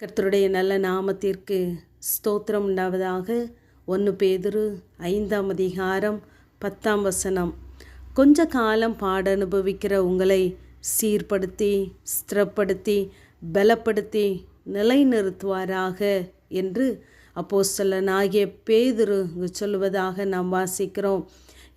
கர்த்தருடைய நல்ல நாமத்திற்கு ஸ்தோத்திரம் உண்டாவதாக. 1 பேதுரு 5ஆம் அதிகாரம் 10ஆம் வசனம். கொஞ்ச காலம் பாட அனுபவிக்கிற உங்களை சீர்படுத்தி ஸ்திரப்படுத்தி பலப்படுத்தி நிலைநிறுத்துவாராக என்று அப்போஸ்தலனாகிய பேதுரு சொல்லுவதாக நாம் வாசிக்கிறோம்.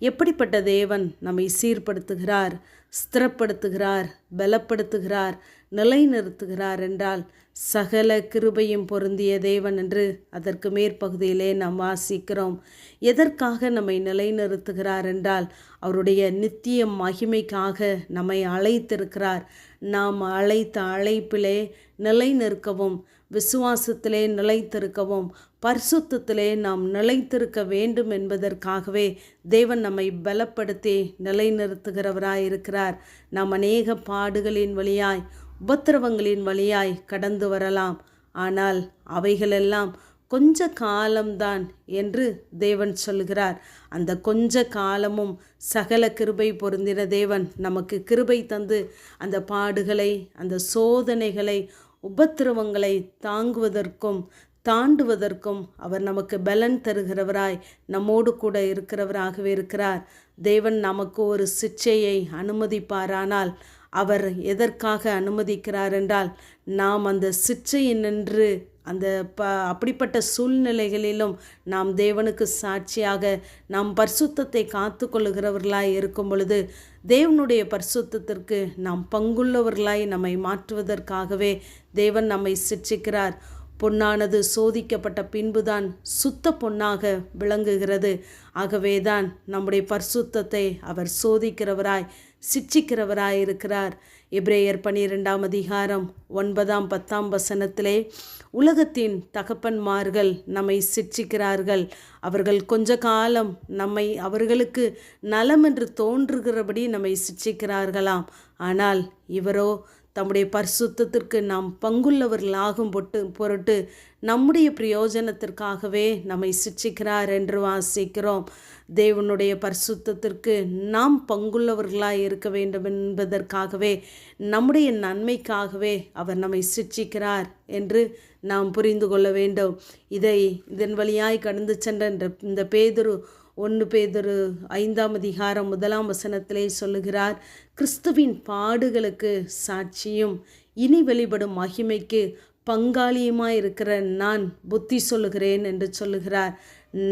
எப்படிப்பட்ட தேவன் நம்மை சீர்படுத்துகிறார், ஸ்திரப்படுத்துகிறார், பலப்படுத்துகிறார், நிலைநிறுத்துகிறார் என்றால் சகல கிருபையும் பொருந்திய தேவன் என்று அதற்கு மேற்பகுதியிலே நாம் வாசிக்கிறோம். எதற்காக நம்மை நிலைநிறுத்துகிறார் என்றால் அவருடைய நித்திய மகிமைக்காக நம்மை அழைத்திருக்கிறார். நாம் அழைத்த அழைப்பிலே நிலைநிற்கவும், விசுவாசத்திலே நிலைத்திருக்கவும், பரிசுத்தத்திலே நாம் நிலைத்திருக்க வேண்டும் என்பதற்காகவே தேவன் நம்மை பலப்படுத்தி நிலைநிறுத்துகிறவராயிருக்கிறார். நாம் அநேக பாடுகளின் வழியாய், உபத்திரவங்களின் வழியாய் கடந்து வரலாம். ஆனால் அவைகளெல்லாம் கொஞ்ச காலம்தான் என்று தேவன் சொல்கிறார். அந்த கொஞ்ச காலமும் சகல கிருபை பொருந்தின தேவன் நமக்கு கிருபை தந்து அந்த பாடுகளை, அந்த சோதனைகளை, உபத்திரவங்களை தாங்குவதற்கும் தாண்டுவதற்கும் அவர் நமக்கு பலன் தருகிறவராய் நம்மோடு கூட இருக்கிறவராகவே இருக்கிறார். தேவன் நமக்கு ஒரு சிட்சையை அனுமதிப்பாரானால் அவர் எதற்காக அனுமதிக்கிறார் என்றால் நாம் அந்த சிட்சையினின்று அந்த அப்படிப்பட்ட சூழ்நிலைகளிலும் நாம் தேவனுக்கு சாட்சியாக நாம் பரிசுத்தத்தை காத்து கொள்ளுகிறவர்களாய் இருக்கும் பொழுது தேவனுடைய பரிசுத்தத்திற்கு நாம் பங்குள்ளவர்களாய் நம்மை மாற்றுவதற்காகவே தேவன் நம்மை சிட்சிக்கிறார். பொன்னானது சோதிக்கப்பட்ட பின்புதான் சுத்த பொன்னாக விளங்குகிறது. ஆகவேதான் நம்முடைய பரிசுத்தத்தை அவர் சோதிக்கிறவராய் சிட்சிக்கிறவராய் இருக்கிறார். எபிரேயர் 12ஆம் அதிகாரம் 9ஆம் 10ஆம் வசனத்திலே உலகத்தின் தகப்பன்மார்கள் நம்மை சிட்சிக்கிறார்கள். அவர்கள் கொஞ்ச காலம் நம்மை அவர்களுக்கு நலம் என்று தோன்றுகிறபடி நம்மை சிட்சிக்கிறார்களாம். ஆனால் இவரோ தம்முடைய பரிசுத்தத்திற்கு நாம் பங்குள்ளவர்களாகும் பொருட்டு நம்முடைய பிரயோஜனத்திற்காகவே நம்மை சிட்சிக்கிறார் என்று வாசிக்கிறோம். தேவனுடைய பரிசுத்தத்திற்கு நாம் பங்குள்ளவர்களாய் இருக்க வேண்டும் என்பதற்காகவே, நம்முடைய நன்மைக்காகவே அவர் நம்மை சிட்சிக்கிறார் என்று நாம் புரிந்து கொள்ள வேண்டும். இதன் வழியாய் கடந்து சென்ற இந்த பேதுரு 1 பேதுரு 5ஆம் அதிகாரம் 1ஆம் வசனத்திலே சொல்லுகிறார், கிறிஸ்துவின் பாடுகளுக்கு சாட்சியும் இனி வெளிப்படும் மகிமைக்கு பங்காளியுமாயிருக்கிற நான் புத்தி சொல்லுகிறேன் என்று சொல்லுகிறார்.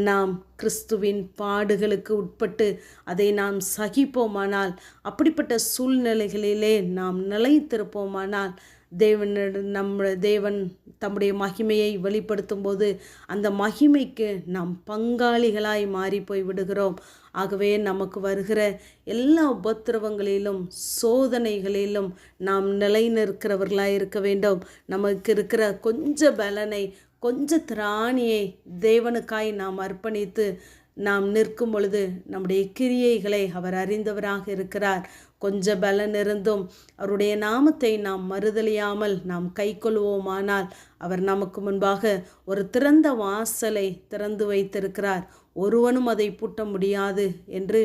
நாம் கிறிஸ்துவின் பாடுகளுக்கு உட்பட்டு அதை நாம் சகிப்போமானால், அப்படிப்பட்ட சூழ்நிலைகளிலே நாம் நிலைத்திருப்போமானால் தேவன் தம்முடைய மகிமையை வெளிப்படுத்தும் போது அந்த மகிமைக்கு நாம் பங்காளிகளாய் மாறி போய் விடுகிறோம். ஆகவே நமக்கு வருகிற எல்லா உபத்திரவங்களிலும் சோதனைகளிலும் நாம் நிலை நிற்கிறவர்களாய் இருக்க வேண்டும். நமக்கு இருக்கிற கொஞ்ச பலனை, கொஞ்ச திராணியை தேவனுக்காய் நாம் அர்ப்பணித்து நாம் நிற்கும் பொழுது நம்முடைய கிரியைகளை அவர் அறிந்தவராக இருக்கிறார். கொஞ்ச பலன் இருந்தும் அவருடைய நாமத்தை நாம் மறுதலியாமல் நாம் கை கொள்வோமானால் அவர் நமக்கு முன்பாக ஒரு திறந்த வாசலை திறந்து வைத்திருக்கிறார். ஒருவனும் அதை பூட்ட முடியாது என்று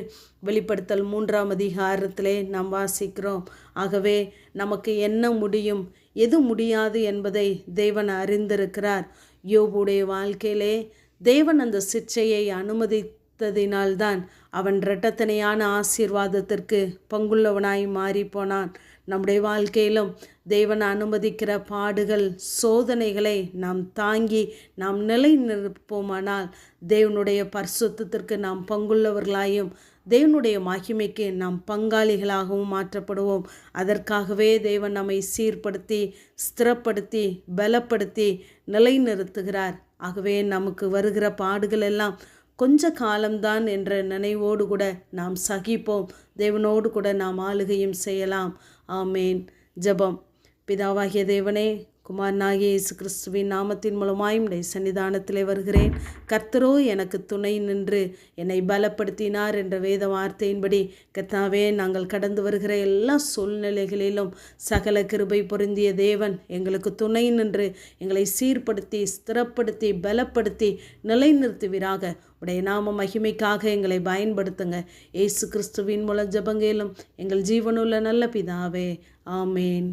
வெளிப்படுத்தல் 3ஆம் அதிகாரத்திலே நாம் வாசிக்கிறோம். ஆகவே நமக்கு என்ன முடியும், எது முடியாது என்பதை தேவன் அறிந்திருக்கிறார். யோபுடைய வாழ்க்கையிலே தேவன் அந்த சிட்சையை அனுமதித்ததினால்தான் அவன் இரட்டத்தனையான ஆசீர்வாதத்திற்கு பங்குள்ளவனாய் மாறி போனான். நம்முடைய வாழ்க்கையிலும் தேவன் அனுமதிக்கிற பாடுகள், சோதனைகளை நாம் தாங்கி நாம் நிலை நிற்போமானால் தேவனுடைய பரிசுத்தத்திற்கு நாம் பங்குள்ளவர்களாயும் தேவனுடைய மகிமைக்கு நாம் பங்காளிகளாகவும் மாற்றப்படுவோம். அதற்காகவே தேவன் நம்மை சீர்படுத்தி ஸ்திரப்படுத்தி பலப்படுத்தி நிலைநிறுத்துகிறார். ஆகவே நமக்கு வருகிற பாடுகள் எல்லாம் கொஞ்ச காலம்தான் என்ற நினைவோடு கூட நாம் சகிப்போம். தேவனோடு கூட நாம் ஆளுகையும் செய்யலாம். ஆமேன். ஜெபம். பிதாவாகிய தேவனே, குமாரனாகிய இயேசு கிறிஸ்துவின் நாமத்தின் மூலமாய் உம்முடைய சன்னிதானத்திலே வருகிறேன். கர்த்தரோ எனக்கு துணை நின்று என்னை பலப்படுத்தினார் என்ற வேத வார்த்தையின்படி கர்த்தாவே, நாங்கள் கடந்து வருகிற எல்லா சூழ்நிலைகளிலும் சகல கிருபை பொருந்திய தேவன் எங்களுக்கு துணை நின்று எங்களை சீர்படுத்தி ஸ்திரப்படுத்தி பலப்படுத்தி நிலைநிறுத்துவீராக. உடைய நாம மகிமைக்காக எங்களை பயன்படுத்துங்க. இயேசு கிறிஸ்துவின் மூலம் ஜெபங்கேலும் எங்கள் ஜீவனுள்ள நல்ல பிதாவே. ஆமேன்.